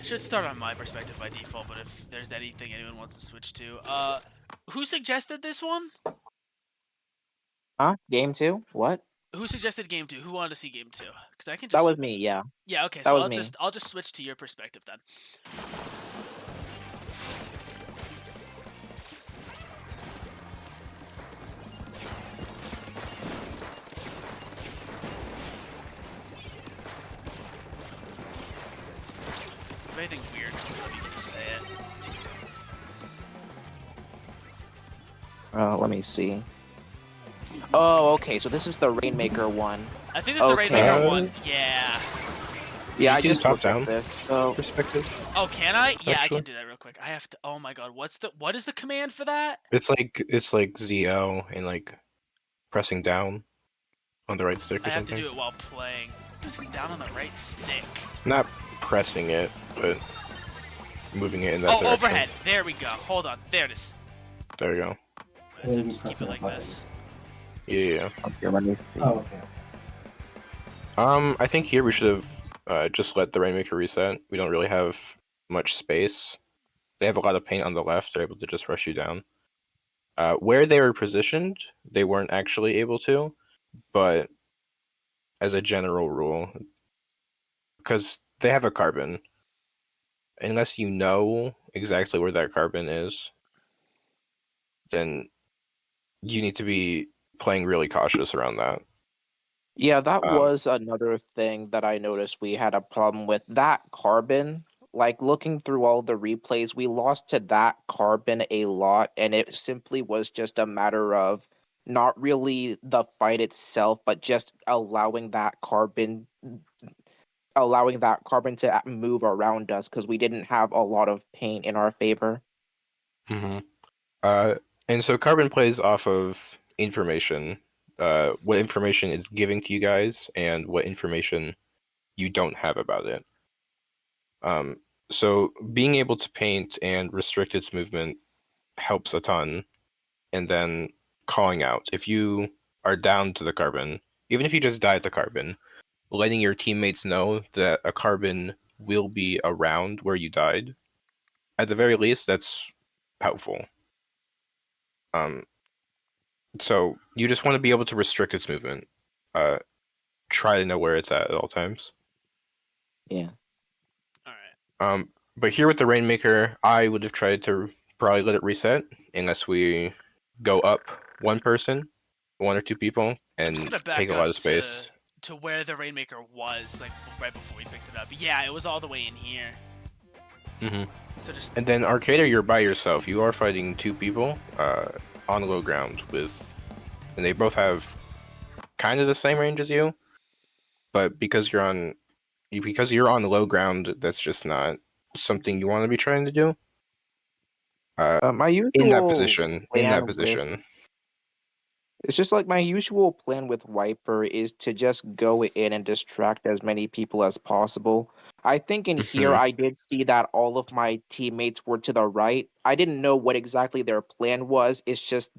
should start on my perspective by default, but if there's anything anyone wants to switch to, who suggested this one? Huh? Game 2? What? Who suggested game 2? Who wanted to see game 2? Because I can That just. was me, yeah. Yeah. Okay. That So was I'll me. just switch to your perspective then. If anything weird comes up, you can just say it. Let me see. Oh, okay, so this is the Rainmaker one. I think this is the Rainmaker Okay. one. Yeah. Yeah, I do just top looked at down this. So perspective. Oh, can I? Yeah, I Actually. can do that real quick. I have to. Oh my god, what is the command for that? It's like ZL and like pressing down on the right stick I or have to something. do it while playing. Pressing down on the right stick. Not pressing it, but moving it in that Oh, direction. overhead. There we go. Hold on. There it is. There we go. I have to just keep it like this. Yeah. okay, let me see. Oh, okay. I think here we should have just let the Rainmaker reset. We don't really have much space. They have a lot of paint on the left. They're able to just rush you down. Where they were positioned, they weren't actually able to, but as a general rule, because they have a carbon, unless you know exactly where that carbon is, then you need to be playing really cautious around that. Yeah, that Um, was another thing that I noticed we had a problem with. That carbon, like looking through all the replays, we lost to that carbon a lot, and it simply was just a matter of not really the fight itself, but just allowing that carbon to move around us because we didn't have a lot of paint in our favor. mhm. And so carbon plays off of information, what information is giving to you guys, and what information you don't have about it. So being able to paint and restrict its movement helps a ton, and then calling out if you are down to the carbon, even if you just die at the carbon, letting your teammates know that a carbon will be around where you died. At the very least, that's helpful. So you just want to be able to restrict its movement. Try to know where it's at all times. Yeah. All right. But here with the Rainmaker, I would have tried to probably let it reset unless we go up one person, one or two people, I'm just and gonna take back a lot up of space. to where the Rainmaker was, like right before we picked it up. Yeah, it was all the way in here. Mm-hmm. So just. And then Arcader, you're by yourself. You are fighting two people on low ground and they both have kind of the same range as you, but because you're on low ground, that's just not something you want to be trying to do. My In that usual position, plan with It's just like my usual plan with Wiper is to just go in and distract as many people as possible. I think in here Mhm. I did see that all of my teammates were to the right. I didn't know what exactly their plan was. It's just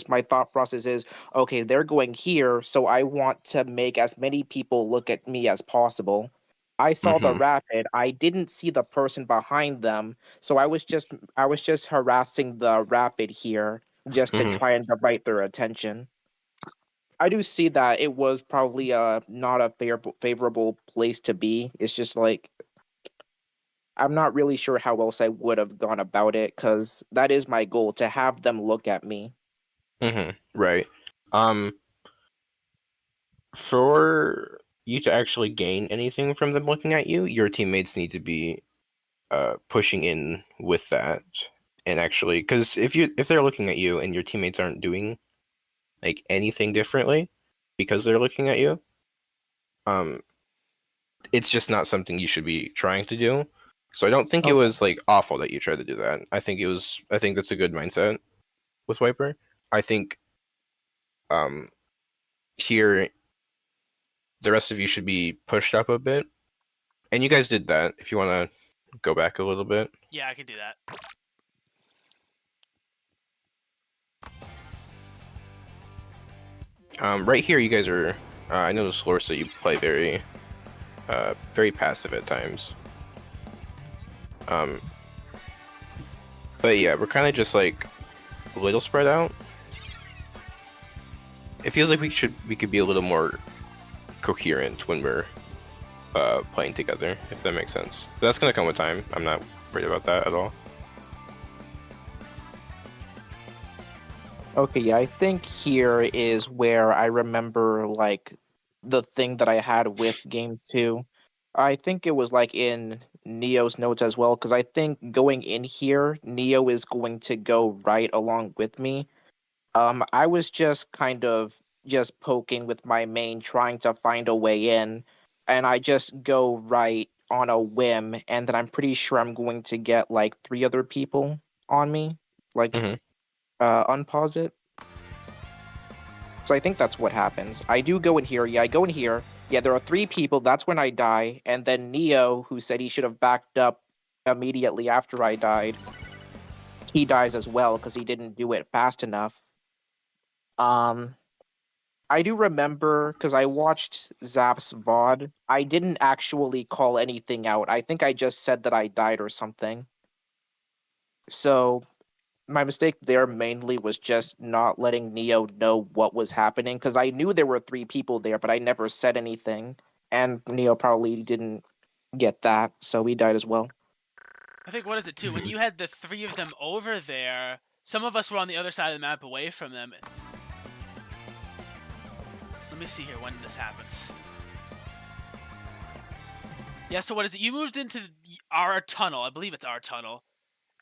my thought process is okay, they're going here, so I want to make as many people look at me as possible. I saw the Mhm. rapid. I didn't see the person behind them, so I was just harassing the rapid here just to Mhm. try and divert their attention. I do see that it was probably not a favorable place to be. It's just like I'm not really sure how else I would have gone about it because that is my goal to have them look at me. Mhm. Right. Um, for you to actually gain anything from them looking at you, your teammates need to be pushing in with that, and actually, because if they're looking at you and your teammates aren't doing like anything differently because they're looking at you, um, it's just not something you should be trying to do. So I don't think it Okay. was like awful that you tried to do that. I think that's a good mindset with Wiper. I think um here the rest of you should be pushed up a bit. And you guys did that. If you want to go back a little bit. Yeah, I can do that. Right here, you guys are. I noticed, Lorsa, you play very passive at times. Um, but yeah, we're kind of just like a little spread out. It feels like we could be a little more coherent when we're playing together, if that makes sense. But that's gonna come with time. I'm not worried about that at all. Okay, yeah, I think here is where I remember like the thing that I had with game 2. I think it was like in Neo's notes as well, because I think going in here, Neo is going to go right along with me. I was just kind of just poking with my main, trying to find a way in, and I just go right on a whim, and then I'm pretty sure I'm going to get like 3 other people on me, like Mm-hmm. unpause it. So I think that's what happens. I do go in here. Yeah, I go in here. Yeah, there are 3 people. That's when I die. And then Neo, who said he should have backed up immediately after I died, he dies as well because he didn't do it fast enough. Um, I do remember because I watched Zap's VOD. I didn't actually call anything out. I think I just said that I died or something. So my mistake there mainly was just not letting Neo know what was happening because I knew there were 3 people there, but I never said anything. And Neo probably didn't get that, so he died as well. I think, what is it, too? When you had the 3 of them over there, some of us were on the other side of the map away from them. Let me see here when this happens. Yeah, so what is it? You moved into our tunnel. I believe it's our tunnel.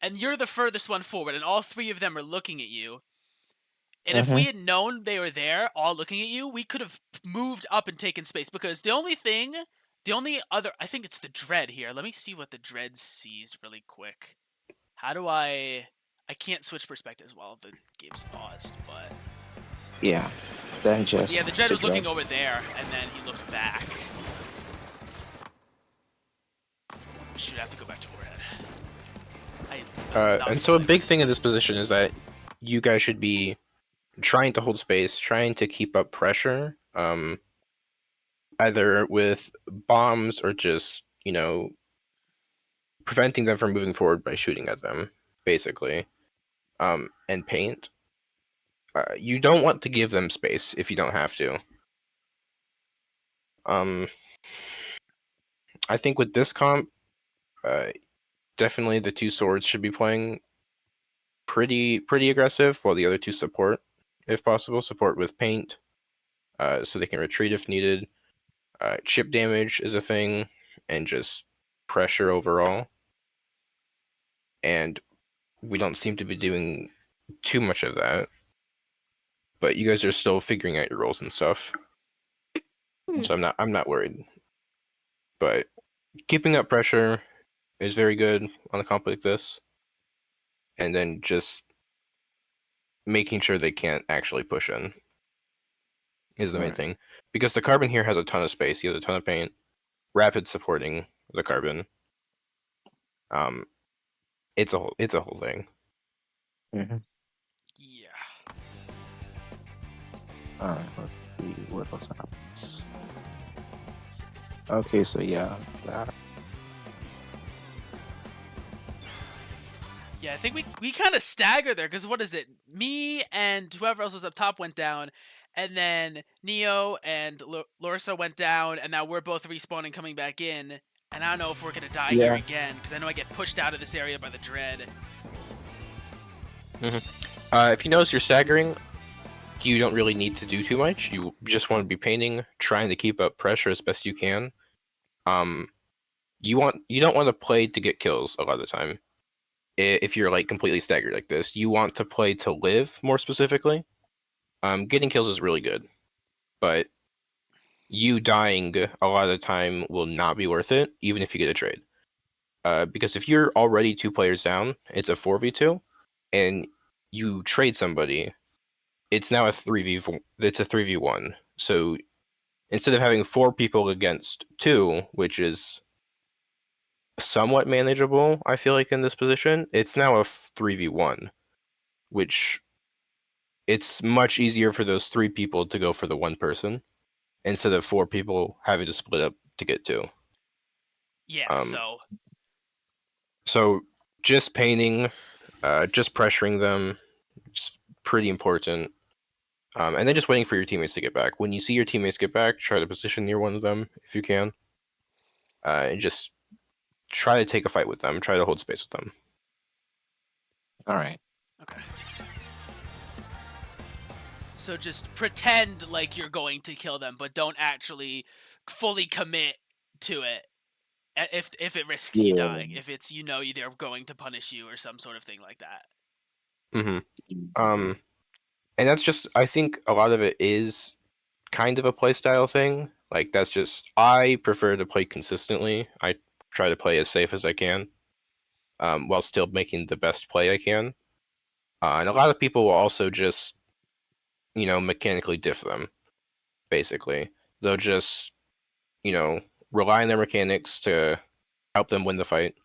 And you're the furthest one forward, and all 3 of them are looking at you. And if we had known they were there, all looking at you, we could have moved up and taken space. Because the only other, I think it's the Dread here. Let me see what the Dread sees really quick. How do I can't switch perspectives while the game's paused, but... Yeah, then just... Yeah, the Dread was looking over there, and then he looked back. Shoot, I have to go back to overhead. And so a big thing in this position is that you guys should be trying to hold space, trying to keep up pressure, either with bombs or just, preventing them from moving forward by shooting at them, basically. And paint. You don't want to give them space if you don't have to. I think with this comp, definitely the 2 swords should be playing pretty aggressive, while the other 2 support, if possible. Support with paint, so they can retreat if needed. Chip damage is a thing, and just pressure overall. And we don't seem to be doing too much of that. But you guys are still figuring out your roles and stuff. So I'm not worried. But keeping up pressure is very good on a comp like this. And then just making sure they can't actually push in is the main thing. Because the carbon here has a ton of space, he has a ton of paint. Rapid supporting the carbon. It's a whole thing. Mm-hmm. Yeah. Alright, let's see what else happens. Okay, so yeah, that. Yeah, I think we kind of stagger there, because what is it? Me and whoever else was up top went down, and then Neo and Lorsa went down, and now we're both respawning coming back in. And I don't know if we're going to die here again, because I know I get pushed out of this area by the Dread. If you notice you're staggering, you don't really need to do too much. You just want to be painting, trying to keep up pressure as best you can. You don't want to play to get kills a lot of the time. If you're like completely staggered like this, you want to play to live more specifically. Getting kills is really good, but you dying a lot of the time will not be worth it, even if you get a trade. Because if you're already 2 players down, it's a 4v2, and you trade somebody, it's now a 3v1. So instead of having 4 people against 2, which is somewhat manageable, I feel like in this position, it's now a 3v1, which it's much easier for those 3 people to go for the 1 person instead of 4 people having to split up to get 2. Yeah, so... So just painting, just pressuring them, it's pretty important. And then just waiting for your teammates to get back. When you see your teammates get back, try to position near one of them if you can. And just try to take a fight with them. Try to hold space with them. All right. Okay. So just pretend like you're going to kill them, but don't actually fully commit to it. If it risks you dying, if it's they're going to punish you or some sort of thing like that. Mm-hmm. And that's just, I think a lot of it is kind of a playstyle thing. Like that's just, I prefer to play consistently. I try to play as safe as I can, while still making the best play I can. And a lot of people will also just, mechanically diff them. Basically, they'll just, rely on their mechanics to help them win the fight,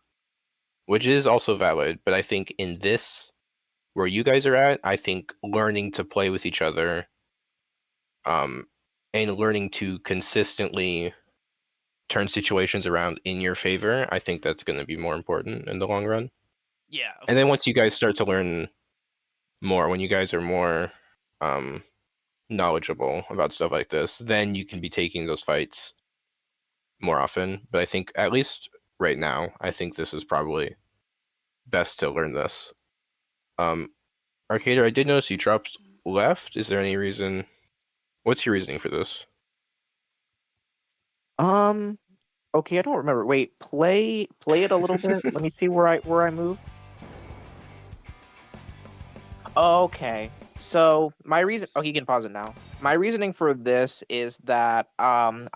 which is also valid. But I think in this, where you guys are at, I think learning to play with each other, and learning to consistently turn situations around in your favor, I think that's going to be more important in the long run. Yeah, of And then course. once you guys start to learn more, when you guys are more knowledgeable about stuff like this, then you can be taking those fights more often. But I think at least right now, I think this is probably best to learn this. Arcader, I did notice you dropped left. Is there any reason? What's your reasoning for this? Okay, I don't remember. Wait, play it a little bit. Let me see where I move. Okay. So my reason okay, you can pause it now. My reasoning for this is that I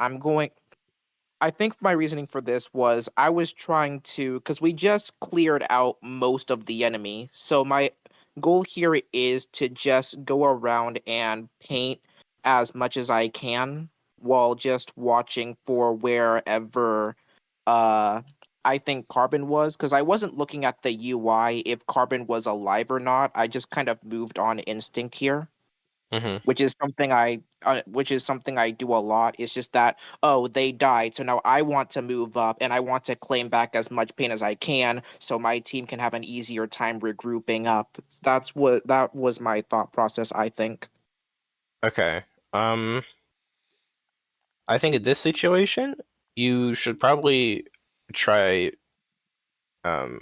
think my reasoning for this was I was trying to, because we just cleared out most of the enemy. So my goal here is to just go around and paint as much as I can while just watching for wherever uh I think Carbon was, because I wasn't looking at the UI if Carbon was alive or not. I just kind of moved on instinct here, Mm-hmm. which is something I do a lot. It's just that, oh, they died, so now I want to move up and I want to claim back as much pain as I can so my team can have an easier time regrouping up. That was my thought process, I think. Okay. I think in this situation, you should probably try. I'm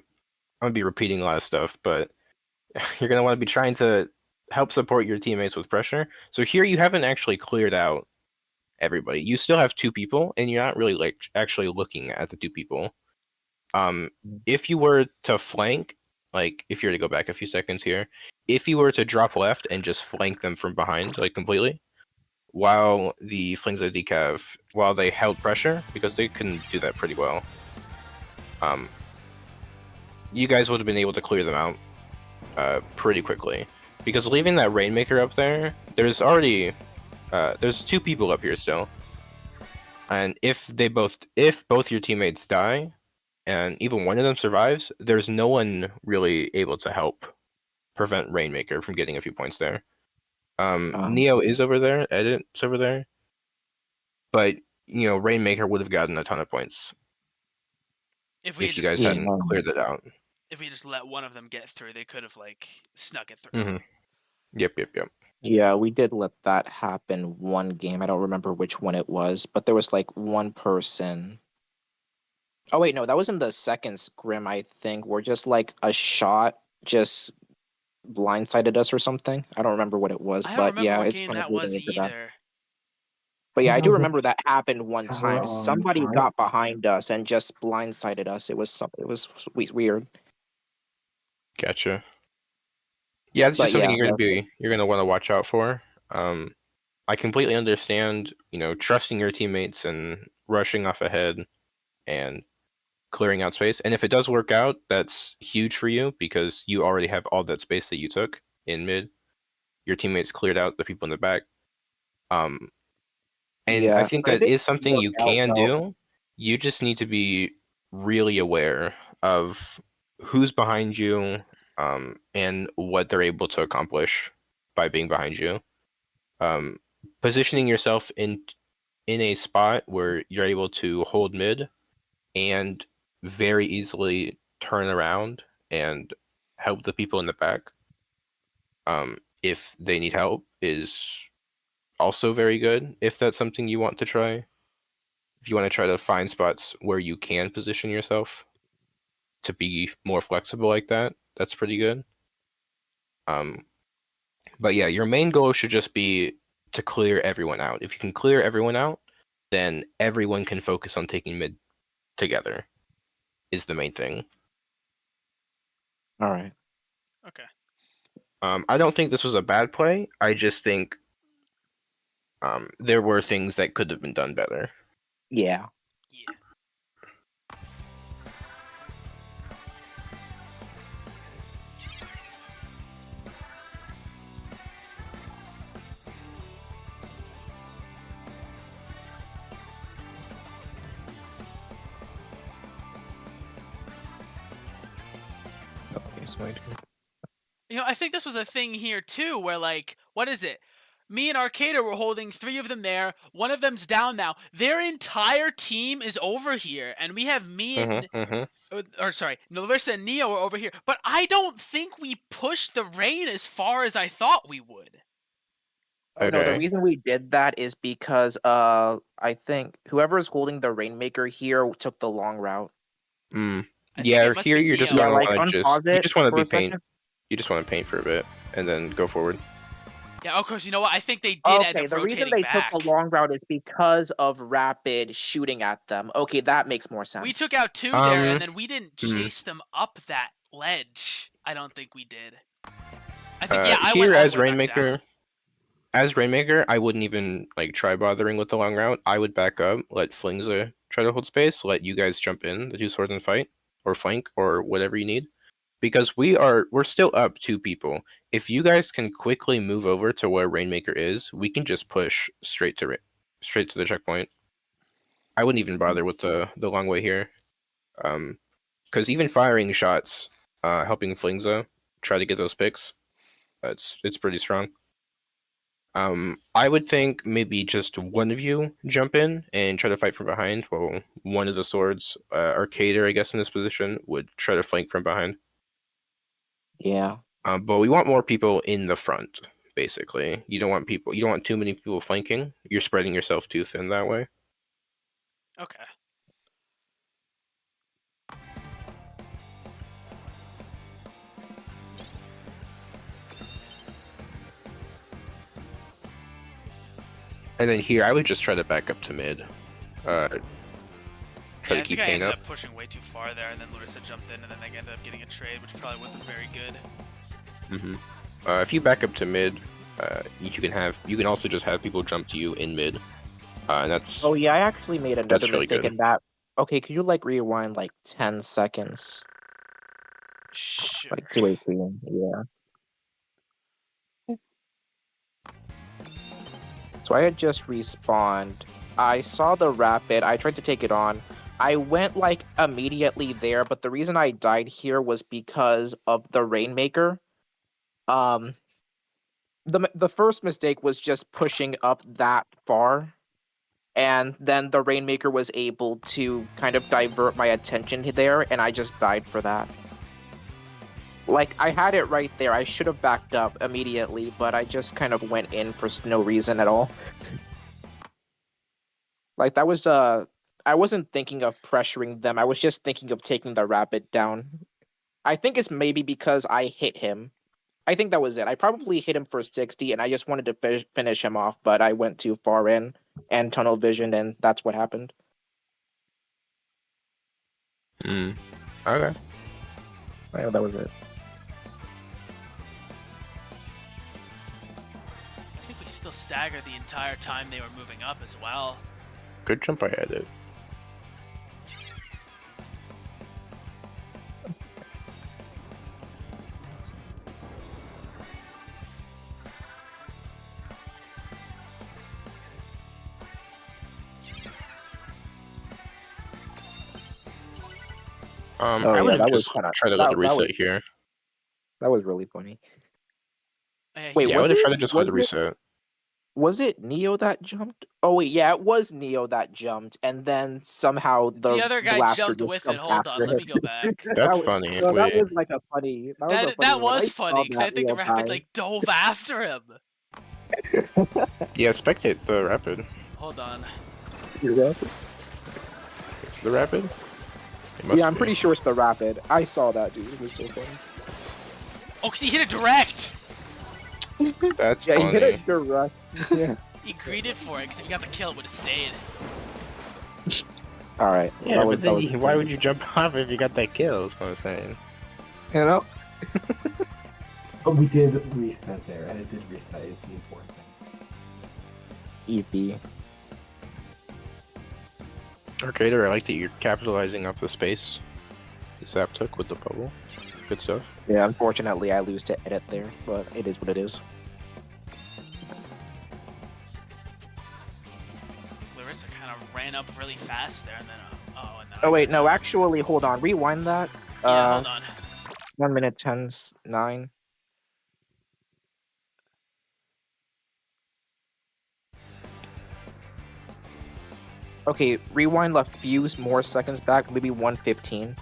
gonna be repeating a lot of stuff, but you're gonna want to be trying to help support your teammates with pressure. So here you haven't actually cleared out everybody. You still have two people, and you're not really like actually looking at the two people. If you were to flank, like if you were to go back a few seconds here, if you were to drop left and just flank them from behind, like completely, while the flings of decav, while they held pressure, because they can do that pretty well, you guys would have been able to clear them out pretty quickly. Because leaving that Rainmaker up there, there's already there's two people up here still, and if both your teammates die, and even one of them survives, there's no one really able to help prevent Rainmaker from getting a few points there. Neo is over there, Edit's over there, but Rainmaker would have gotten a ton of points If we if you just guys hadn't cleared it out. if we just let one of them get through, they could have snuck it through. Mm-hmm. Yep. Yeah, we did let that happen one game. I don't remember which one it was, but there was like one person. Oh wait, no, that was in the second scrim, I think, where just like a shot just blindsided us or something. I don't remember what it was, I don't but remember yeah, what it's game kind of that was leading into that. either. But yeah, I do remember that happened one time. Somebody got behind us and just blindsided us. It was weird. Gotcha. Yeah, it's But just something yeah, you're gonna want to watch out for. I completely understand, trusting your teammates and rushing off ahead and clearing out space. And if it does work out, that's huge for you because you already have all that space that you took in mid. Your teammates cleared out the people in the back. Um, and I yeah. think If that it is something work you out can well, do. You just need to be really aware of who's behind you, and what they're able to accomplish by being behind you. Um, Positioning yourself in a spot where you're able to hold mid and very easily turn around and help the people in the back, if they need help, is also very good. If that's something you want to try, if you want to try to find spots where you can position yourself to be more flexible like that, that's pretty good. But yeah, your main goal should just be to clear everyone out. If you can clear everyone out, then everyone can focus on taking mid together, is the main thing. All right. Okay. I don't think this was a bad play. I just think there were things that could have been done better. Yeah. Yeah. Okay, so You know, I think this was a thing here too, where like, what is it? Me and Arcada were holding 3 of them there. One of them's down now. Their entire team is over here, and we have me and or sorry, Larissa and Neo are over here. But I don't think we pushed the rain as far as I thought we would. Oh no, the Okay. reason we did that is because I think whoever is holding the Rainmaker here took the long route. I think Yeah, it must here be you're just Neo. Yeah, gonna like want to unpause you it just want to for be a paint. second. You just want to paint for a bit and then go forward. Yeah, of course. You know what? I think they did end Okay, up the reason rotating they took back. the long route is because of Rapid shooting at them. Okay, that makes more sense. We took out 2 there, and then we didn't chase them up that ledge. I don't think we did. I think I went here all as the way back down. Rainmaker, I wouldn't even like try bothering with the long route. I would back up, let Flingza try to hold space, let you guys jump in, the 2 swords and fight, or flank, or whatever you need. Because we're still up 2 people. If you guys can quickly move over to where Rainmaker is, we can just push straight to the checkpoint. I wouldn't even bother with the long way here. Because even firing shots, helping Flingza try to get those picks, it's pretty strong. I would think maybe just one of you jump in and try to fight from behind, while one of the swords, Arcader, I guess, in this position, would try to flank from behind. Yeah. But we want more people in the front, basically. You don't want too many people flanking. You're spreading yourself too thin that way. Okay. And then here, I would just try to back up to mid. Try Yeah, to I keep think I pain ended up. up pushing way too far there, and then Larissa jumped in, and then they ended up getting a trade, which probably wasn't very good. If you back up to mid, you can also just have people jump to you in mid, and that's Oh yeah, I actually made another really mistake good. in that. Okay, could you like rewind like 10 seconds? Sure. Like 218, yeah. So I had just respawned. I saw the Rapid. I tried to take it on. I went like immediately there, but the reason I died here was because of the Rainmaker. Um, the first mistake was just pushing up that far, and then the Rainmaker was able to kind of divert my attention there, and I just died for that. Like, I had it right there. I should have backed up immediately, but I just kind of went in for no reason at all. Like, that was, I wasn't thinking of pressuring them. I was just thinking of taking the Rapid down. I think it's maybe because I hit him. I think that was it. I probably hit him for 60, and I just wanted to finish him off, but I went too far in and tunnel visioned, and that's what happened. Okay. Yeah, that was it. I think we still staggered the entire time they were moving up as well. Good jump I had it. I would have just tried to let the reset here. That was really funny. Yeah, Wait, Yeah, I was would have it? tried to just let the Was it? reset. Was it Neo that jumped? Oh wait, yeah, it was Neo that jumped, and then somehow the The other guy blaster jumped just with it. jumped Hold on, after let him. me go back. That's was, funny. no, that Wait. was like a funny. That was a funny That one. I was saw funny because I that think the real rapid time. like dove after him. Yeah, spectate the rapid. Hold on. It's the rapid? It must Yeah, I'm be. pretty sure it's the rapid. I saw that, dude. It was so funny. Oh, because he hit it direct. That's Yeah, he hit funny. it direct. Yeah. He greeted for it because if he got the kill, it would have stayed. All right. Yeah, that but was, then that was why would you jump off if you got that kill? Is what I'm saying. You know? But we did reset there, and it did reset. It's the important thing. EP. Arcader, I like that you're capitalizing off the space Zap took with the bubble. Good stuff. Yeah, unfortunately, I lose to edit there, but it is what it is. Larissa kind of ran up really fast there, and then and then Oh wait, no, actually, hold on. Rewind that. Yeah, hold on. 1 minute 9. Okay, rewind a few more seconds back, maybe 1:15.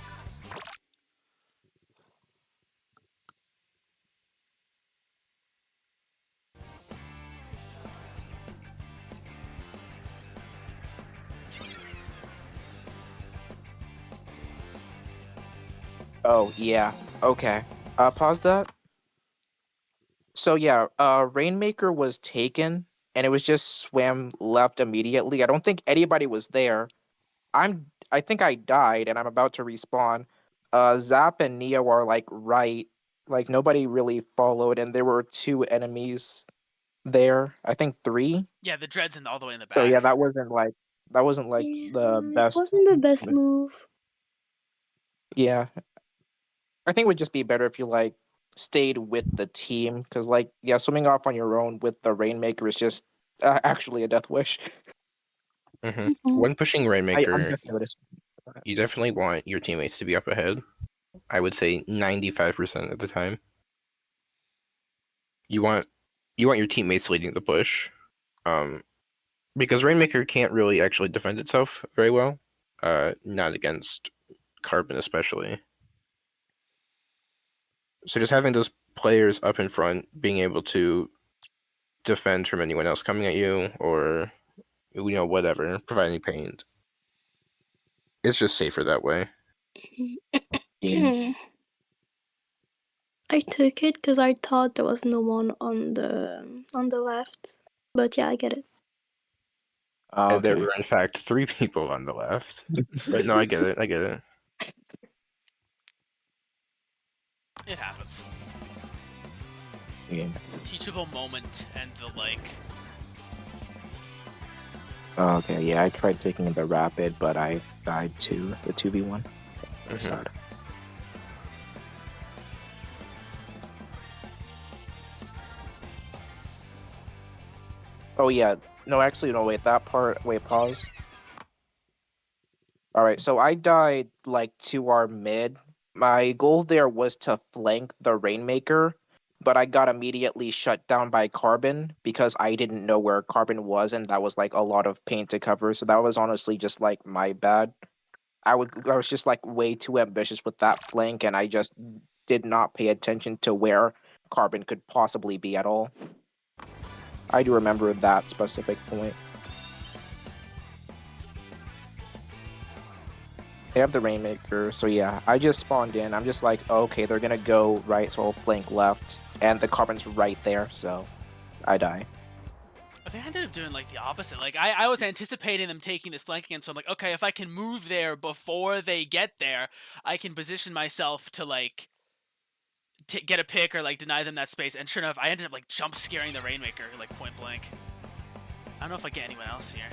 Oh, yeah. Okay. Pause that. So yeah, Rainmaker was taken, and it was just swam left immediately. I don't think anybody was there. I think I died, and I'm about to respawn. Zap and Neo are like right. Like nobody really followed, and there were 2 enemies there. I think 3. Yeah, the dread's all the way in the back. So yeah, that wasn't like the It best. wasn't the best move. Yeah, I think it would just be better if you like stayed with the team, because like yeah, swimming off on your own with the Rainmaker is just actually a death wish. Mm-hmm. Mhm. When pushing I'm Rainmaker, just noticing. you definitely want your teammates to be up ahead. I would say 95% of the time. You want your teammates leading the push. Because Rainmaker can't really actually defend itself very well. Not against Carbon especially. So just having those players up in front being able to defend from anyone else coming at you or whatever, providing paint. It's just safer that way. Yeah. I took it because I thought there was no one on the left. But yeah, I get it. And there Okay. were in fact 3 people on the left. But no, I get it. It happens. Yeah. Teachable moment and the like. Okay, yeah, I tried taking the rapid, but I died to the 2v1. That's Mhm. sad. Oh yeah, no, actually, no, wait, that part, wait, pause. Alright, so I died, like, to our mid. My goal there was to flank the Rainmaker, but I got immediately shut down by Carbon because I didn't know where Carbon was, and that was, like, a lot of paint to cover, so that was honestly just, like, my bad. I was just, like, way too ambitious with that flank, and I just did not pay attention to where Carbon could possibly be at all. I do remember that specific point. They have the Rainmaker, so yeah, I just spawned in. I'm just like, okay, they're gonna go right, so I'll flank left, and the Carbon's right there, so I die. I think I ended up doing like the opposite. Like I was anticipating them taking this flank again, so I'm like, okay, if I can move there before they get there, I can position myself to like get a pick or like deny them that space. And sure enough, I ended up like jump scaring the Rainmaker like point blank. I don't know if I get anyone else here.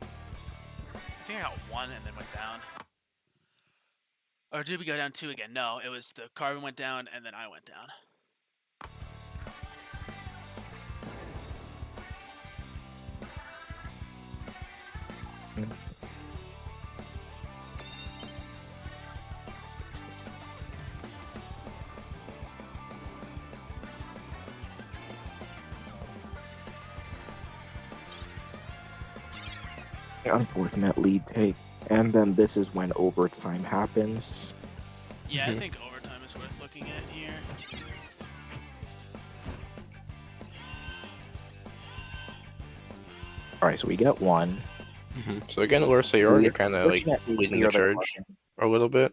I think I got 1 and then went down. Or did we go down 2 again? No, it was the Carbon went down and then I went down. Unfortunate lead take. And then this is when overtime happens. Yeah, I think overtime is worth looking at here. Alright, so we get one. So again, Lorsa, you're already kind of like Fortunately, leading clear the charge caution. a little bit.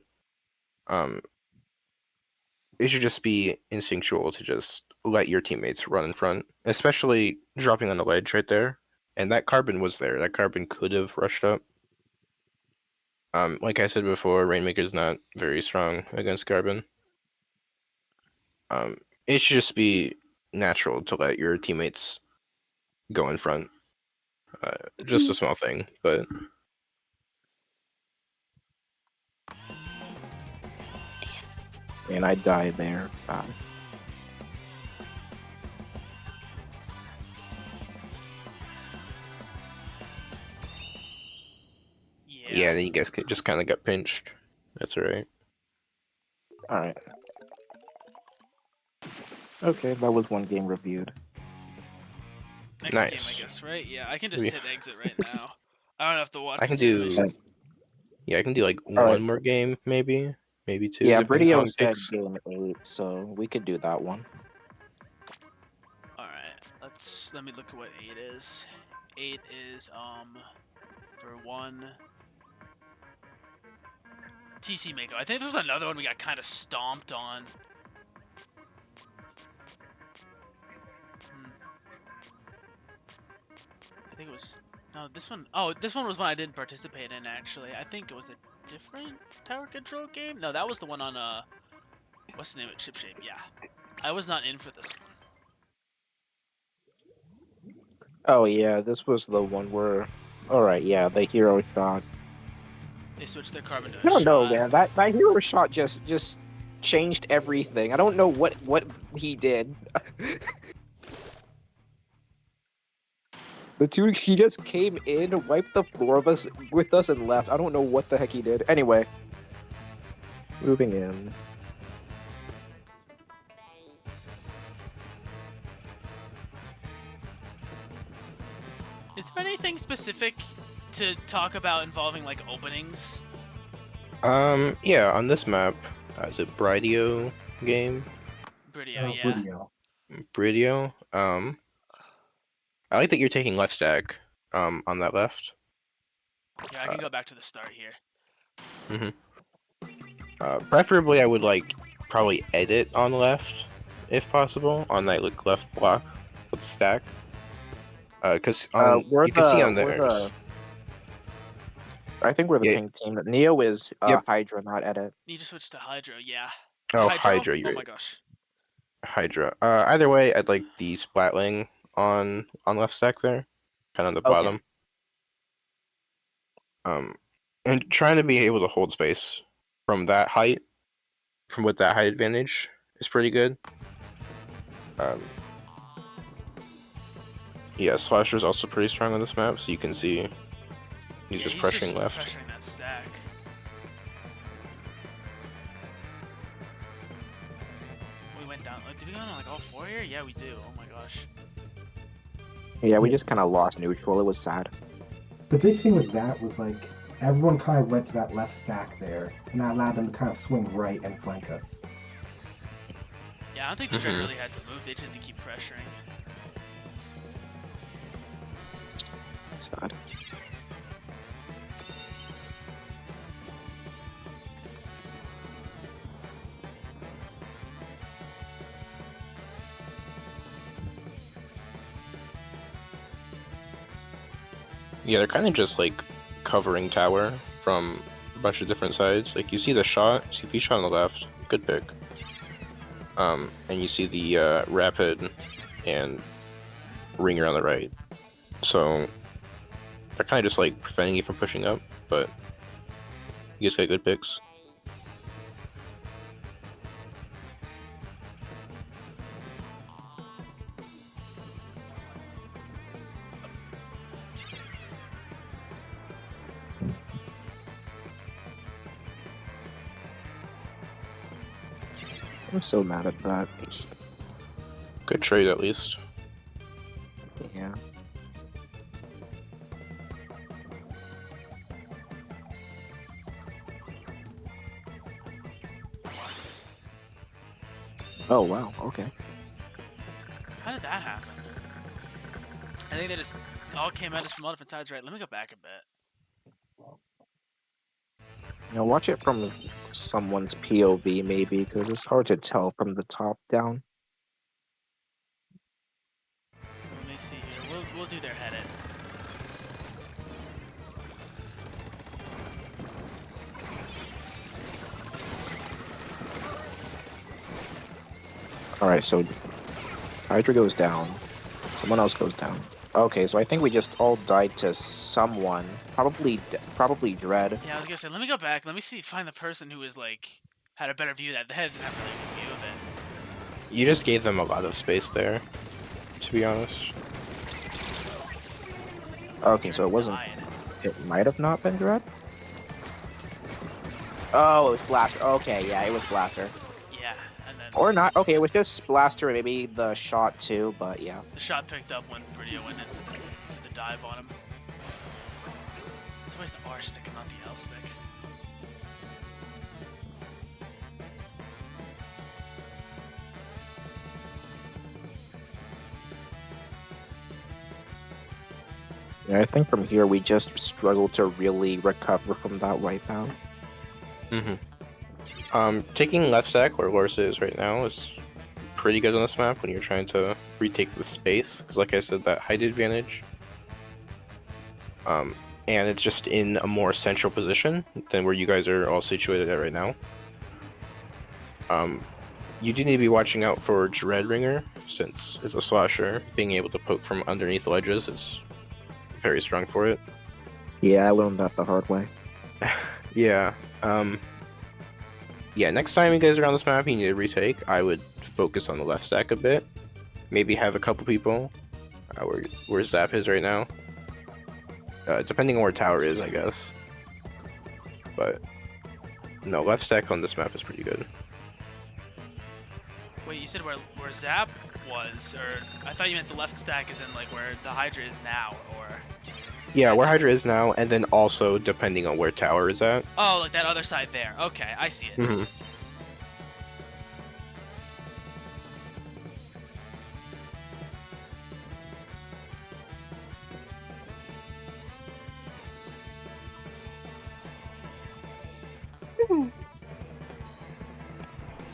It should just be instinctual to just let your teammates run in front, especially dropping on the ledge right there. And that carbon was there. That carbon could have rushed up. Like I said before, Rainmaker's not very strong against carbon. It should just be natural to let your teammates go in front. Just a small thing, but And I died there. Sad. yeah, then you guys just kind of got pinched. That's alright. Alright. Okay, that was one game reviewed. Next Nice. game, I guess, right? Yeah, I can just Yeah. hit exit right now. I don't have to watch I can the animation. do. Yeah, I can do like All right. one more game, maybe 2. Yeah, depending on how Bridio long it said takes. game 8, so we could do that one. Alright, let me look at what 8 is. 8 is for 1 TC Mako. I think there was another one we got kind of stomped on. I think it was no, this one. Oh, this one was one I didn't participate in actually. I think it was a different tower control game. No, that was the one on what's the name of it? Ship Shape. Yeah, I was not in for this one. Oh yeah, this was the one where. All right, yeah, the hero shot. They switched their carbon to a I don't know, shot. man. That hero shot just changed everything. I don't know what he did. He just came in, wiped the floor with us, and left. I don't know what the heck he did. Anyway, moving in. Is there anything specific to talk about involving like openings? Yeah, on this map, is it Bridio game? Bridio, yeah. Bridio. Bridio. I like that you're taking left stack. On that left. Yeah, I can go back to the start here. Preferably, I would like probably edit on left, if possible, on that like left block with stack. Because you can see on theirs. I think we're the Yeah. pink team. Neo is Yep. Hydra, not edit. Need to switch to Hydro, yeah. Oh, Hydra. Oh my gosh. Hydra. Either way, I'd like the splatling on left stack there, kind of on the Okay. bottom. And trying to be able to hold space from that height, with that height advantage, is pretty good. Yeah, Slasher's also pretty strong on this map, so you can see he's just pressuring left. Pressuring that stack. We went down. Did we go on like all 4 here? Yeah, we do. Oh my gosh. Yeah, we just kind of lost neutral. It was sad. The big thing with that was like everyone kind of went to that left stack there, and that allowed them to kind of swing right and flank us. Yeah, I don't think the Dread really had to move. They just had to keep pressuring. Sad. Yeah, they're kind of just like covering tower from a bunch of different sides. Like you see the shot, see shot on the left, good pick. And you see the rapid and ringer on the right. So they're kind of just like preventing you from pushing up, but you guys got good picks. I'm so mad at that. Good trade at least. Yeah. Oh wow. Okay. How did that happen? I think they just all came at us from all different sides, right? Let me go back a bit. Watch it from someone's POV maybe, because it's hard to tell from the top down. Let me see here. We'll do their head in. All right, so Hydra goes down. Someone else goes down. Okay, so I think we just all died to someone. Probably Dread. Yeah, I was gonna say, let me go back. Let me find the person who was like had a better view of that. The head didn't have really a good view of it. You just gave them a lot of space there, to be honest. Okay, so it wasn't. Died. It might have not been Dread. Oh, it was Blaster. Okay, yeah, it was Blaster. Yeah, and then Or not. Okay, it was just Blaster, maybe the shot too, but yeah. the shot picked up when Fridio went in for the dive on him. It's always the R stick and not the L stick. Yeah, I think from here we just struggle to really recover from that wipeout. Taking left stack where Lorsa is right now is pretty good on this map when you're trying to retake the space, because like I said, that height advantage. And it's just in a more central position than where you guys are all situated at right now. You do need to be watching out for Dreadringer, since it's a slasher. Being able to poke from underneath ledges is very strong for it. Yeah, I learned that the hard way. Yeah. Yeah, next time you guys are on this map, you need to retake. I would focus on the left stack a bit. Maybe have a couple people where Zap is right now. Depending on where Tower is, I guess. But no, left stack on this map is pretty good. Wait, you said where Zap was, or I thought you meant the left stack is in like where the Hydra is now, or... Yeah, where Hydra is now, and then also depending on where Tower is at. Oh, like that other side there. Okay, I see it.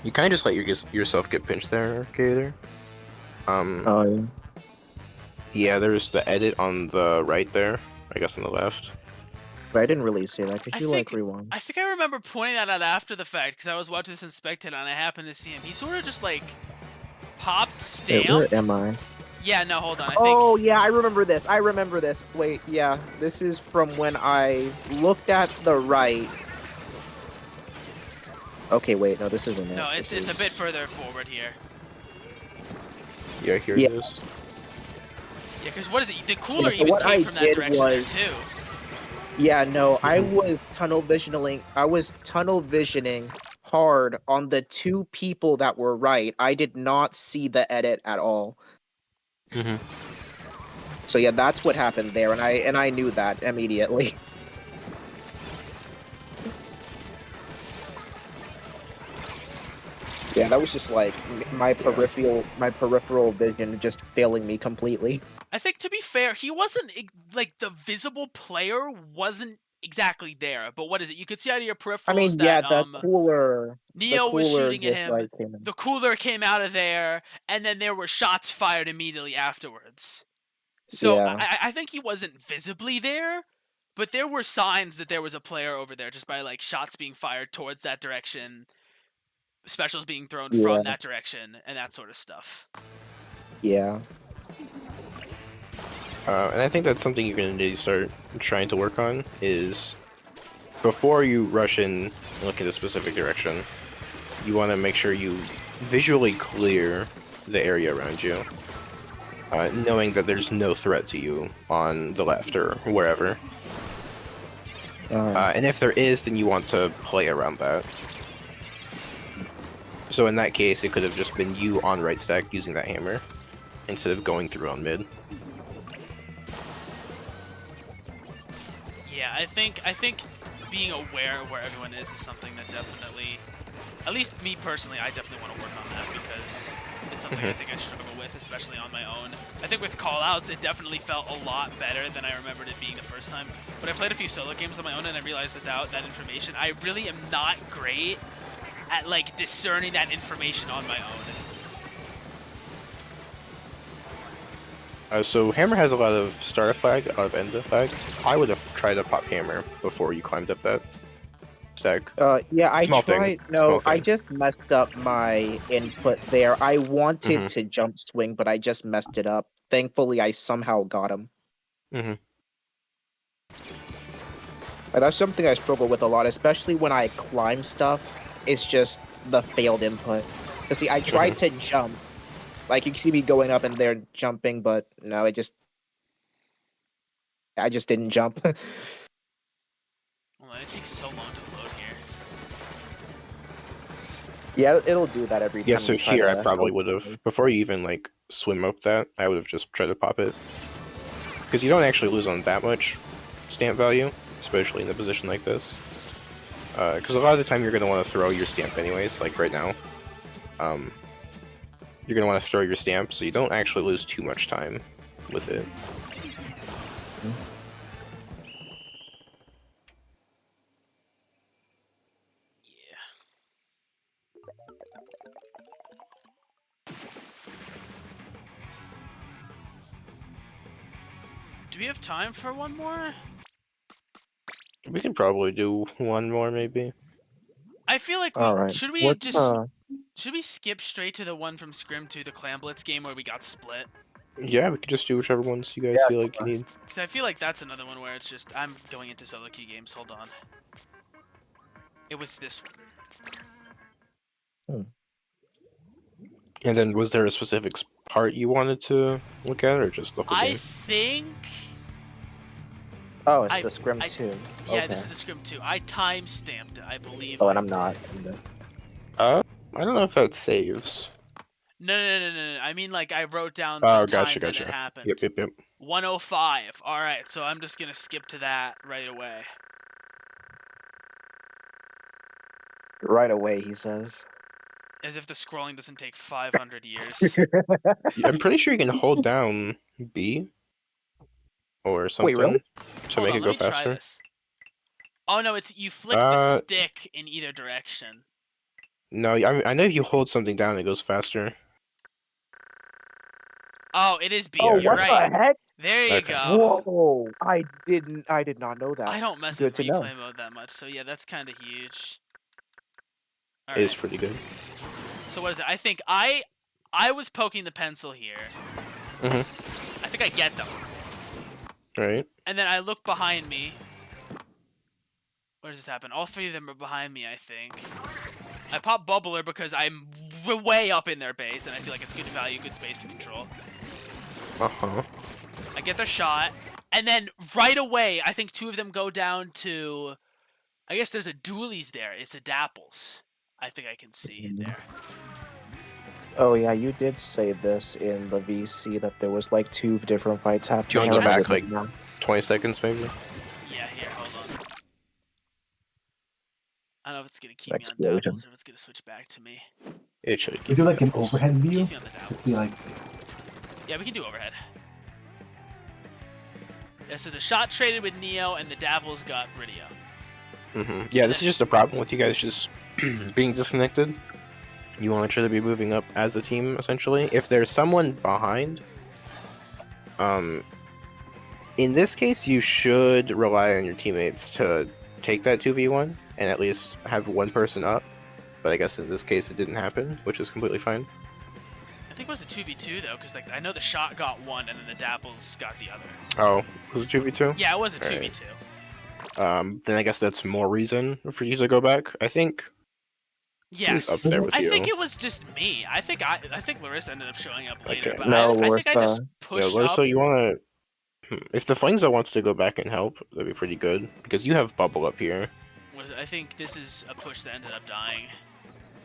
You kind of just let yourself get pinched there, Gator. Oh, yeah. Yeah, there's the edit on the right there. I guess on the left. But I didn't really see that. Could you, rewind? I think I remember pointing that out after the fact, because I was watching this in Spectator and I happened to see him. He sort of just like popped stamp. Wait, where am I? Yeah, no, hold on. Oh, yeah, I remember this. Wait, yeah, this is from when I looked at the right. Okay, wait, no, this isn't it. No, it's a bit further forward here. Yeah, here it is. Yeah, because what is it? The cooler so even what came I from that did direction there was- too. Yeah, no, I was tunnel visioning hard on the two people that were right. I did not see the edit at all. So yeah, that's what happened there, and I knew that immediately. Yeah, that was just like my peripheral vision just failing me completely. I think to be fair, he wasn't like the visible player wasn't exactly there. But what is it? You could see out of your peripherals I mean, that yeah, the cooler. Neo was shooting at just, him. like, came in. The cooler came out of there, and then there were shots fired immediately afterwards. So Yeah. I think he wasn't visibly there, but there were signs that there was a player over there just by like shots being fired towards that direction, specials being thrown from that direction, and that sort of stuff. Yeah. And I think that's something you're going to need to start trying to work on, is before you rush in and look in a specific direction, you want to make sure you visually clear the area around you, knowing that there's no threat to you on the left or wherever. And if there is, then you want to play around that. So in that case, it could have just been you on right stack using that hammer, instead of going through on mid. Yeah, I think being aware of where everyone is something that definitely At least me personally, I definitely want to work on that because it's something I think I struggle with, especially on my own. I think with callouts, it definitely felt a lot better than I remembered it being the first time. But I played a few solo games on my own, and I realized without that information, I really am not great at like discerning that information on my own. So Hammer has a lot of startup lag, a lot of end lag. I would have tried to pop Hammer before you climbed up that stack. Yeah, I Small thing, tried. small No, I thing. just messed up my input there. I wanted Mhm. to jump swing, but I just messed it up. Thankfully, I somehow got him. Mhm. That's something I struggle with a lot, especially when I climb stuff. It's just the failed input. Cause see, I tried to jump. Like you can see me going up and there jumping, but no, I just didn't jump. Hold on, it takes so long to load here. Yeah, it'll do that every time. Yeah, so you try here I to probably help would have, things. before you even like swim up that, I would have just tried to pop it. Because you don't actually lose on that much stamp value, especially in a position like this. Because a lot of the time you're going to want to throw your stamp anyways, like right now. You're going to want to throw your stamp, so you don't actually lose too much time with it. Yeah. Do we have time for one more? We could probably do one more, maybe. I feel like All right. should we should we skip straight to the one from Scrim to the Clam Blitz game where we got split? Yeah, we could just do whichever ones you guys feel like you need. Because I feel like that's another one where it's just I'm going into solo queue games. Hold on. It was this one. And then was there a specific part you wanted to look at, or just the whole I game? think. Oh, it's the Scrim 2. Yeah, Okay. this is the Scrim 2. I time stamped it, I believe. Oh, and I'm not in this. I don't know if that saves. No. I mean, like, I wrote down the Oh, time gotcha. that it happened. Yep. 105. Alright, so I'm just gonna skip to that right away. Right away, he says. As if the scrolling doesn't take 500 years. Yeah, I'm pretty sure you can hold down B or something really? to Hold make on, it let go me try faster. this. Oh no, it's you flick the stick in either direction. No, I know if you hold something down, it goes faster. Oh, it is B. Oh, You're what right. the heck? There you Okay. go. Whoa! I did not know that. I don't mess Good with to know. replay mode that much, so yeah, that's kind of huge. It is Alright, pretty good. so what is it? I think I was poking the pencil here. Mhm. I think I get them. Right. And then I look behind me. Where does this happen? All three of them are behind me, I think. I pop Bubbler because I'm way up in their base, and I feel like it's good value, good space to control. Uh-huh. I get their shot, and then right away, I think two of them go down to... I guess there's a dualies there. It's a Dapples. I think I can see there. Oh yeah, you did say this in the VC that there was like 2 different fights happening. Do you want to go I remember back this like now. 20 seconds, maybe? Yeah, here, hold on. I don't know if it's going to keep me on Explosion. Dapples or if it's going to switch back to me. It should We keep do like an doubles. overhead view Keeps me on the to Dapples. see like. Yeah, we can do overhead. Yeah, so the shot traded with Neo and the Dapples got Bridio. Yeah, this is just a problem with you guys just being disconnected. You want each other to be moving up as a team, essentially. If there's someone behind, in this case, you should rely on your teammates to take that 2v1 and at least have one person up. But I guess in this case, it didn't happen, which is completely fine. I think it was a 2v2 though, because like I know the shot got one and then the Dapples got the other. Oh, was it 2v2? Yeah, it was a Alright. 2v2. Then I guess that's more reason for you to go back. I think Yes. who's up there with I you? think it was just me. I think Larissa ended up showing up later, Okay. but No, I think I just Larissa. pushed Larissa, up. you wanna? If the Flingza wants to go back and help, that'd be pretty good because you have bubble up here. I think this is a push that ended up dying.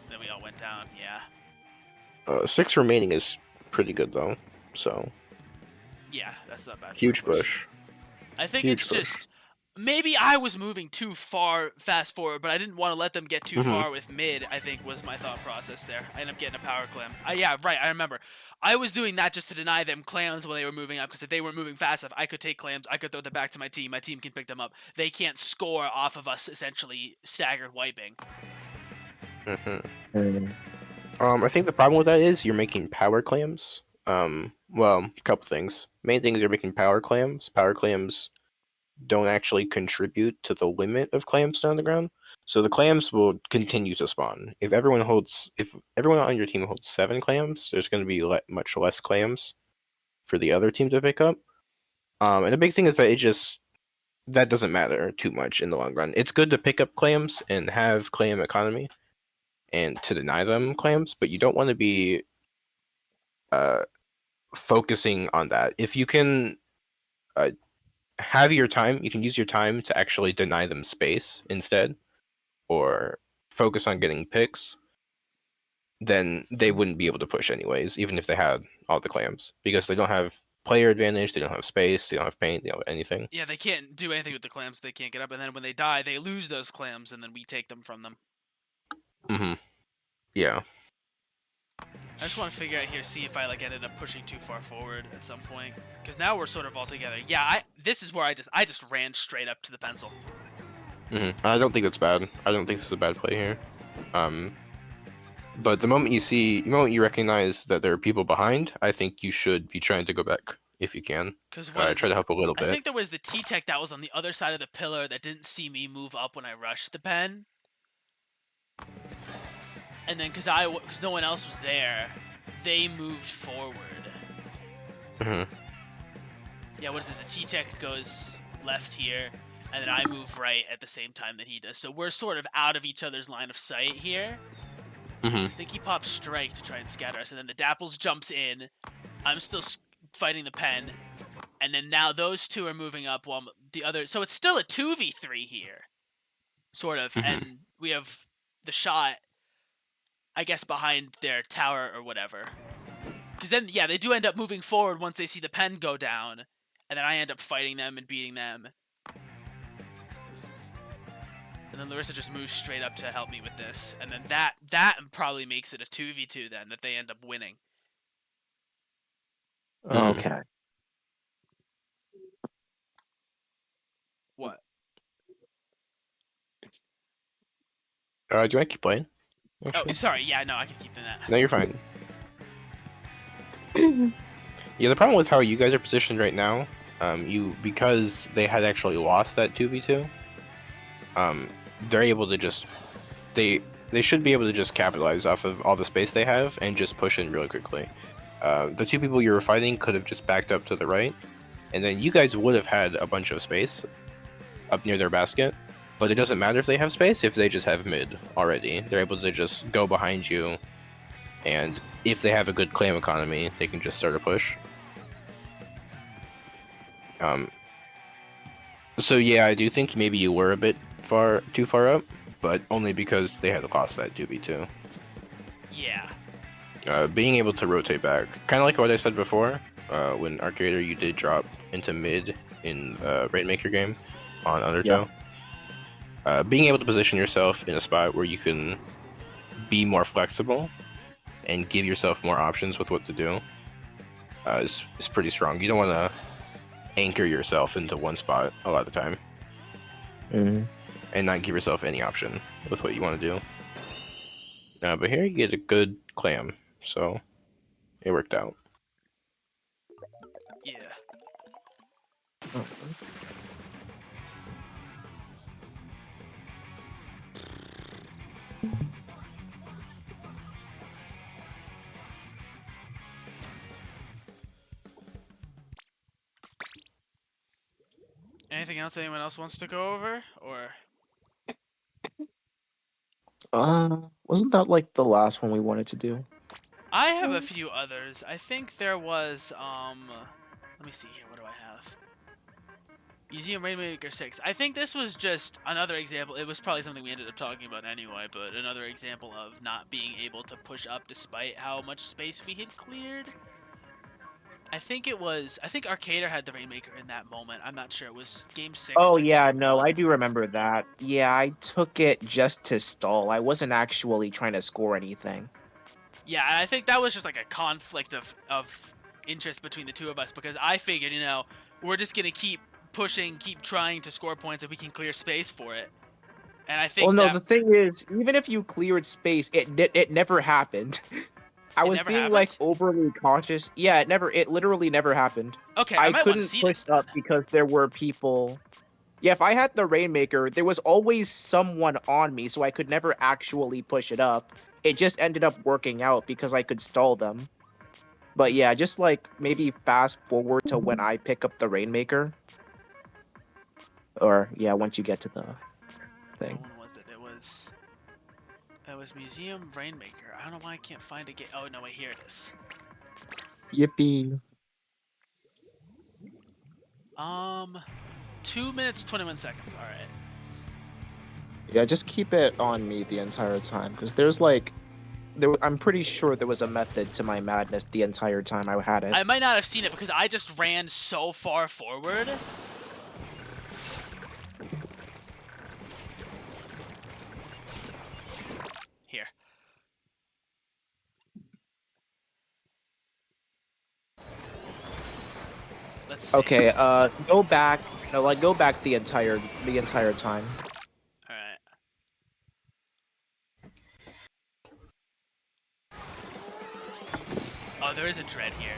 Then we all went down. Yeah. 6 remaining is pretty good though. So Yeah, that's not bad. for a huge push. I think Huge it's push. just Maybe I was moving too far fast forward, but I didn't want to let them get too far with mid, I think was my thought process there. I ended up getting a power clam. Yeah, right, I remember. I was doing that just to deny them clams when they were moving up, because if they weren't moving fast enough, I could take clams, I could throw them back to my team can pick them up. They can't score off of us essentially staggered wiping. I think the problem with that is you're making power clams. Well, a couple things. Main thing is you're making power clams. Power clams don't actually contribute to the limit of clams down the ground. So the clams will continue to spawn. If everyone on your team holds 7 clams, there's going to be much less clams for the other team to pick up. And the big thing is that that doesn't matter too much in the long run. It's good to pick up clams and have clam economy and to deny them clams, but you don't want to be focusing on that. If you can have your time, you can use your time to actually deny them space instead, or focus on getting picks, then they wouldn't be able to push anyways, even if they had all the clams, because they don't have player advantage, they don't have space, they don't have paint, they don't have anything. Yeah, they can't do anything with the clams, they can't get up, and then when they die, they lose those clams, and then we take them from them. Yeah. I just want to figure out here, see if I like ended up pushing too far forward at some point, because now we're sort of all together. Yeah, this is where I just ran straight up to the pencil. I don't think that's bad. I don't think this is a bad play here. But the moment you recognize that there are people behind, I think you should be trying to go back if you can. Because try to help a little bit. I think there was the T-Tech that was on the other side of the pillar that didn't see me move up when I rushed the pen. And then because no one else was there, they moved forward. Yeah, what is it? The T-Tech goes left here, and then I move right at the same time that he does. So we're sort of out of each other's line of sight here. I think he pops strike to try and scatter us, and then the Dapples jumps in. I'm still fighting the pen, and then now those two are moving up while the other. So it's still a 2v3 here, sort of, and we have the shot, I guess, behind their tower or whatever. Because then, yeah, they do end up moving forward once they see the pen go down, and then I end up fighting them and beating them. And then Larissa just moves straight up to help me with this. And then that probably makes it a 2v2 then, that they end up winning. Okay. What? Do you want to keep playing? Actually? Oh, sorry. Yeah, no, I can keep doing that. No, you're fine. Yeah, the problem with how you guys are positioned right now, because they had actually lost that 2v2, they're able to just they should be able to just capitalize off of all the space they have and just push in really quickly. The two people you were fighting could have just backed up to the right, and then you guys would have had a bunch of space up near their basket. But it doesn't matter if they have space if they just have mid already. They're able to just go behind you, and if they have a good clam economy, they can just start a push. So yeah, I do think maybe you were a bit too far up, but only because they had lost that 2v2. Yeah. Being able to rotate back, kind of like what I said before, when Arcader you did drop into mid in Rainmaker game on Undertow. Yeah. Being able to position yourself in a spot where you can be more flexible and give yourself more options with what to do is pretty strong. You don't want to anchor yourself into one spot a lot of the time. And not give yourself any option with what you want to do. But here you get a good clam, so it worked out. Yeah. Anything else anyone else wants to go over, or? Wasn't that like the last one we wanted to do? I have a few others. I think there was, let me see here, what do I have? Museum Rainmaker 6. I think this was just another example. It was probably something we ended up talking about anyway, but another example of not being able to push up despite how much space we had cleared. I think Arcader had the Rainmaker in that moment. I'm not sure. It was game 6 Oh to yeah, game no, 1. I do remember that. Yeah, I took it just to stall. I wasn't actually trying to score anything. Yeah, and I think that was just like a conflict of interest between the two of us because I figured, we're just gonna keep pushing, keep trying to score points if we can clear space for it. And I Well, think no, that the thing is, even if you cleared space, it never happened. I it was never being like happened. overly cautious. Yeah, it literally never happened. Okay, I I might want to couldn't see push this up then. because there were people. Yeah, if I had the Rainmaker, there was always someone on me, so I could never actually push it up. It just ended up working out because I could stall them. But yeah, just like maybe fast forward to when I pick up the Rainmaker. Or yeah, once you get to the What thing. one was it? It was Museum Rainmaker. I don't know why I can't find a game. Oh no, wait, here it is. Yippee. 2 minutes 21 seconds. All right. Yeah, just keep it on me the entire time, because there's like, I'm pretty sure there was a method to my madness the entire time I had it. I might not have seen it because I just ran so far forward. Here. Let's see. Okay, go back. No, like go back the entire time. All right. Oh, there is a dread here.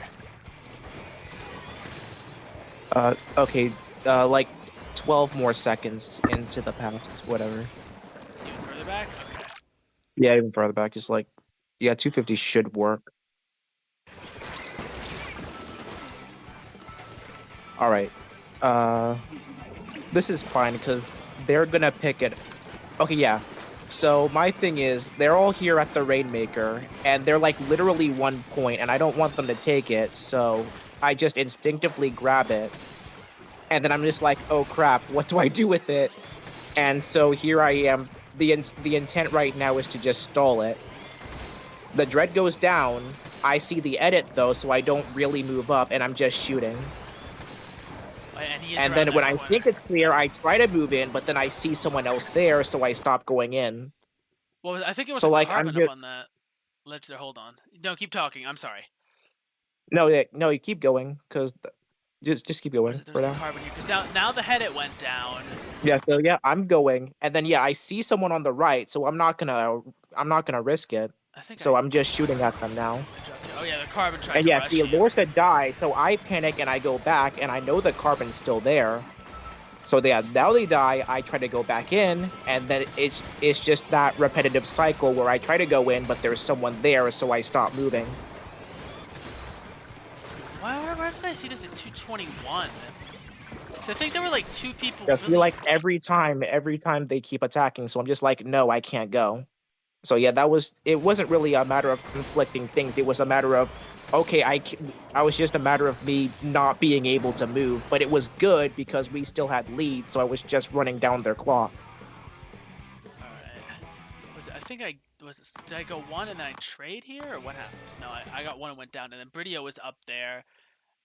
Okay, like 12 more seconds into the past, whatever. Even further back? Okay. Yeah, even further back, just like, yeah, 250 should work. All right, this is fine because they're gonna pick it. Okay, yeah. So my thing is, they're all here at the Rainmaker, and they're like literally 1 point, and I don't want them to take it, so I just instinctively grab it, and then I'm just like, oh crap, what do I do with it? And so here I am. The intent right now is to just stall it. The dread goes down. I see the edit though, so I don't really move up, and I'm just shooting. And he is And around then when that I corner. think it's clear, I try to move in, but then I see someone else there, so I stop going in. Well, I think it was So a like I'm carbon up just on that ledge there. Hold on. No, keep talking. I'm sorry. no, yeah, no, you keep going, cause just keep What is going it? There's for the now. carbon here. Because now the head it went down. Yeah, so yeah, I'm going, and then yeah, I see someone on the right, so I'm not gonna risk it. I think So I I'm just shooting at them now. dropped it. Oh yeah, the carbon tried And to yes, rush the you. Lorsa died, so I panic and I go back, and I know the carbon's still there. So yeah, now they die. I try to go back in, and then it's just that repetitive cycle where I try to go in, but there's someone there, so I stop moving. Why did I see this at 221? So I think there were like two people. Just Really... feel like every time they keep attacking, so I'm just like, no, I can't go. So yeah, it wasn't really a matter of conflicting things. It was a matter of, okay, I was just a matter of me not being able to move, but it was good because we still had lead, so I was just running down their clock. All right. I think I did I go one and then I trade here or what happened? No, I got one and went down, and then Bridio was up there,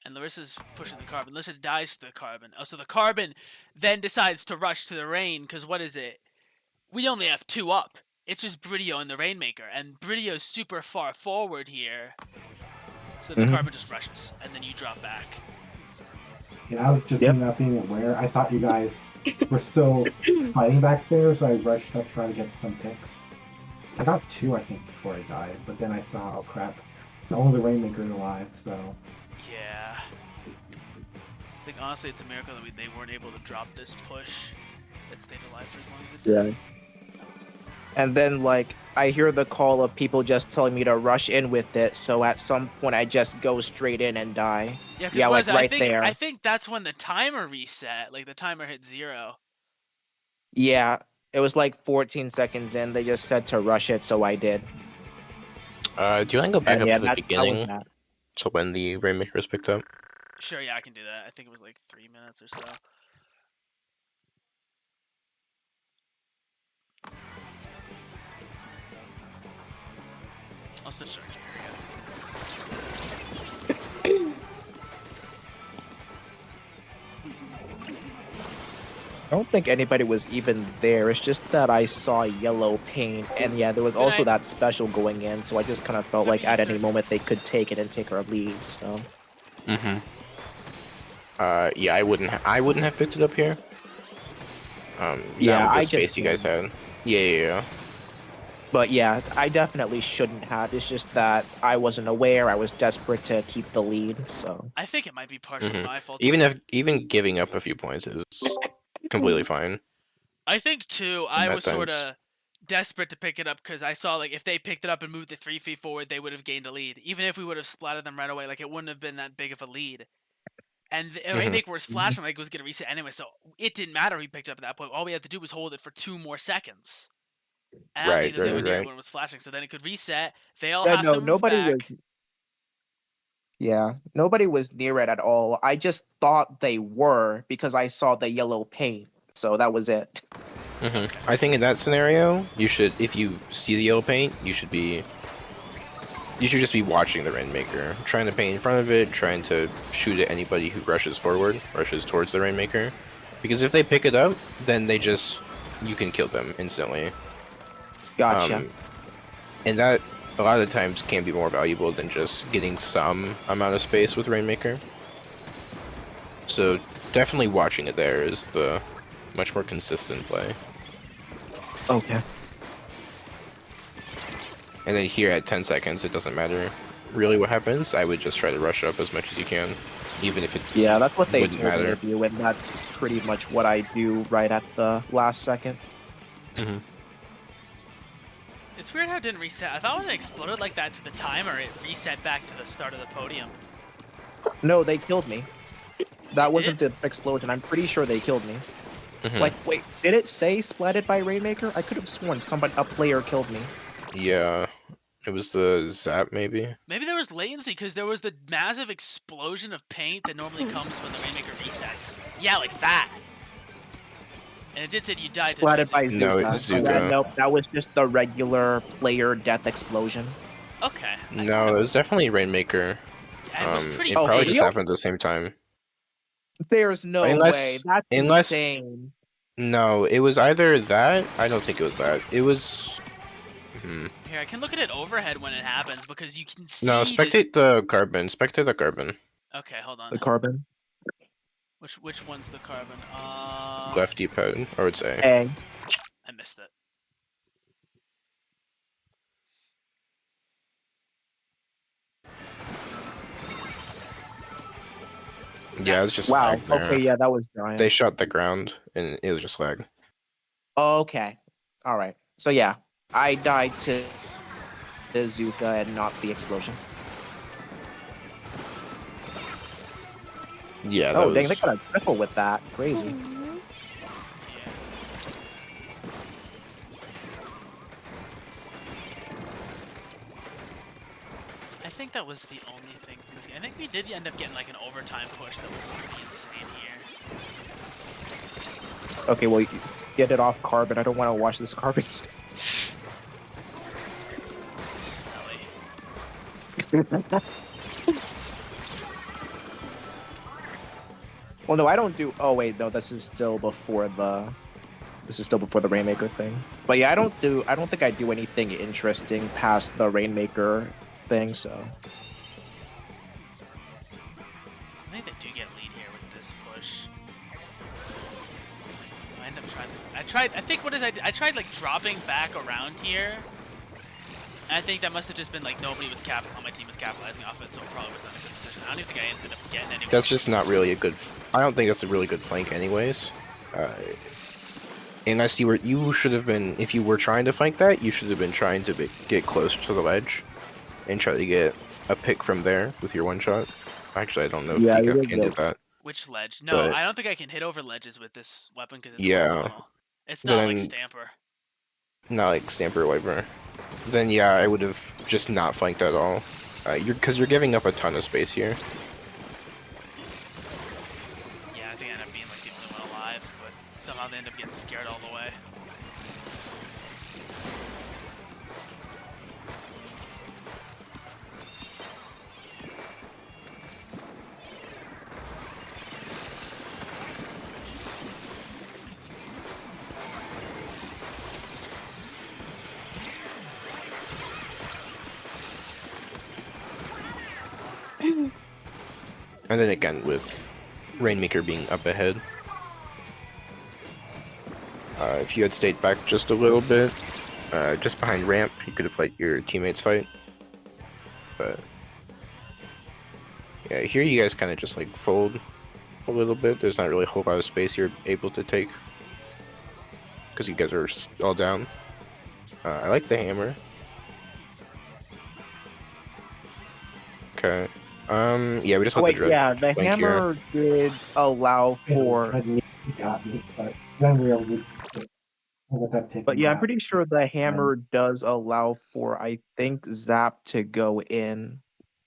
and Larissa's pushing the carbon. Larissa dies to the carbon. Oh, so the carbon then decides to rush to the rain because what is it? We only have 2 up. It's just Bridio and the Rainmaker, and Bridio's super far forward here. So the carbon just rushes, and then you drop back. Yeah, I was just Yep. not being aware. I thought you guys were still fighting back there, so I rushed up trying to get some picks. I got 2, I think, before I died, but then I saw, oh crap, only the Rainmaker's alive, so... Yeah. I think honestly it's a miracle that they weren't able to drop this push that stayed alive for as long as it did. Yeah. And then, like, I hear the call of people just telling me to rush in with it, so at some point I just go straight in and die. Yeah, like right there. I think that's when the timer reset. Like the timer hit 0. Yeah, it was like 14 seconds in. They just said to rush it, so I did. Do you want to go back And up yeah, to the that was beginning that. to when the Rainmaker is picked up? Sure, yeah, I can do that. I think it was like 3 minutes or so. I'll switch to Arcadia. I don't think anybody was even there. It's just that I saw yellow paint, and yeah, there was Good also night. that special going in, so I just kind of felt Happy like at any Easter. moment they could take it and take our lead. So Mm-hmm. Yeah, I wouldn't have picked it up here. yeah, Not with I the just space you guys didn't. had. Yeah. But yeah, I definitely shouldn't have. It's just that I wasn't aware. I was desperate to keep the lead. So I think it might be partially my fault. Even giving up a few points is completely fine I think too. I at was sort times. of desperate to pick it up because I saw like if they picked it up and moved it 3 feet forward, they would have gained a lead. Even if we would have splatted them right away, like it wouldn't have been that big of a lead. And the Rainmaker was flashing like it was gonna reset anyway, so it didn't matter if we picked it up at that point. All we had to do was hold it for 2 more seconds. And I don't think Right, there's right, anyone near it right. when it was flashing, so then it could reset. They all yeah, have no, to move nobody was. back. Yeah, nobody was near it at all. I just thought they were because I saw the yellow paint. So that was it. I think in that scenario, you should, if you see the yellow paint, you should just be watching the Rainmaker, trying to paint in front of it, trying to shoot at anybody who rushes towards the Rainmaker. Because if they pick it up, then you can kill them instantly. Gotcha. And that, a lot of the times, can be more valuable than just getting some amount of space with Rainmaker. So definitely watching it there is the much more consistent play. Okay. And then here at 10 seconds, it doesn't matter really what happens. I would just try to rush up as much as you can, even if it Yeah, that's what they wouldn't told me matter. to do, and that's pretty much what I do right at the last second. It's weird how it didn't reset. I thought when it exploded like that to the timer, it reset back to the start of the podium. No, they killed me. That They wasn't did? the explosion. I'm pretty sure they killed me. Like, wait, did it say splatted by Rainmaker? I could have sworn a player killed me. Yeah, it was the zap, maybe? Maybe there was latency because there was the massive explosion of paint that normally comes when the Rainmaker resets. Yeah, like that. And it did say you died to Splatted by Jizu. No, Zuka. it's Yeah, Zuka. nope, that was just the regular player death explosion. Okay. No, it was definitely Rainmaker. And it was pretty It probably just big. happened at the same time. There's no way. That's Unless, insane. no, it was either that. I don't think it was that. It was. Here, I can look at it overhead when it happens because you can see. No, spectate the carbon. Spectate the carbon. Okay, hold on. The carbon. Which one's the carbon? Left D-pad, I would say. A. I missed it. Yeah, it was just Wow. lag there. Okay, yeah, that was giant. They shot the ground, and it was just lag. Okay. All right. So yeah, I died to the Zuka and not the explosion. Yeah, that Oh, was... dang, they got a triple with that. Crazy. Yeah. I think that was the only thing from this game. I think we did end up getting like an overtime push that was pretty insane here. Okay, well, get it off carbon. I don't want to watch this carbon. Smelly. Well, no, I don't do. Oh wait, no, this is still before the. This is still before the Rainmaker thing. But yeah, I don't think I do anything interesting past the Rainmaker thing. So I think they do get a lead here with this push. I end up trying. I think what is I tried like dropping back around here. And I think that must have just been like nobody was on my team was capitalizing off it, so it probably was not a good position. I don't even think I ended up getting any. That's just not really a good... I don't think that's a really good flank anyways. Unless you should have been... If you were trying to flank that, you should have been trying to get closer to the ledge and try to get a pick from there with your one shot. Actually, I don't know if you can do that. Which ledge? No, But- I don't think I can hit over ledges with this weapon because it's Yeah. horizontal. It's not like Then- Stamper. Not like Stamper or Wiper. Then yeah, I would have just not flanked at all. Because you're giving up a ton of space here. Yeah, I think I end up being like the only one alive, but somehow they end up getting scared all the way. And then again with Rainmaker being up ahead. If you had stayed back just a little bit, just behind ramp, you could have let your teammates fight. But yeah, here you guys kind of just like fold a little bit. There's not really a whole lot of space you're able to take because you guys are all down. I like the hammer. Okay. Yeah, we just let the Wait, dread yeah, the flank here. hammer did allow for. Dread got me, but then we were with that pick. But and yeah, I'm that. pretty sure the hammer does allow for, I think, Zap to go in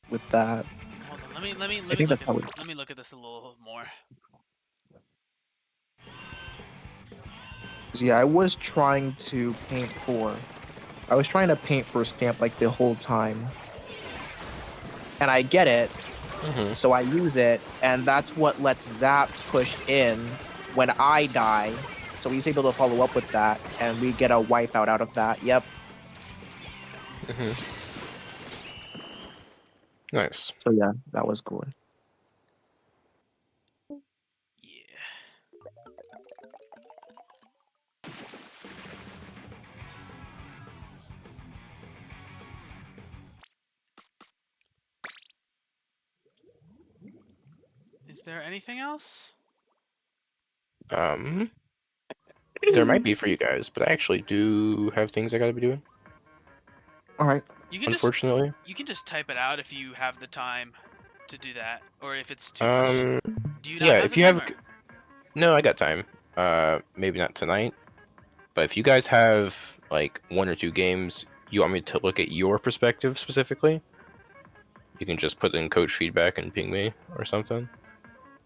with that. Hold on, let me think look that's how let me look at this a little more. 'Cause, yeah, I was trying to paint for. I was trying to paint for Stamp like the whole time. And I get it, so I use it, and that's what lets Zap push in when I die. So he's able to follow up with that, and we get a wipeout out of that. Yep. Nice. So yeah, that was cool. Yeah. Is there anything else? There might be for you guys, but I actually do have things I gotta be doing. All right. You can Unfortunately. just type it out if you have the time to do that, or if it's too much. Do you not Yeah, have if the you time? have, no, I got time. Maybe not tonight, but if you guys have like 1 or 2 games you want me to look at your perspective specifically, you can just put in coach feedback and ping me or something.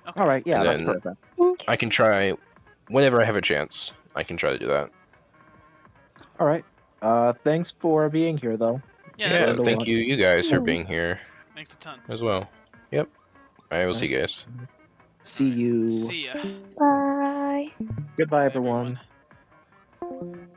Okay. All right. Yeah, And that's then perfect. Okay. I can try whenever I have a chance. I can try to do that. All right. Thanks for being here, though. Yeah, Yeah, that's thank you guys for Mm. being here Thanks a ton. as well. Yep. I will see you guys. See Alright, you. See ya. Bye. Goodbye, Bye, everyone. everyone.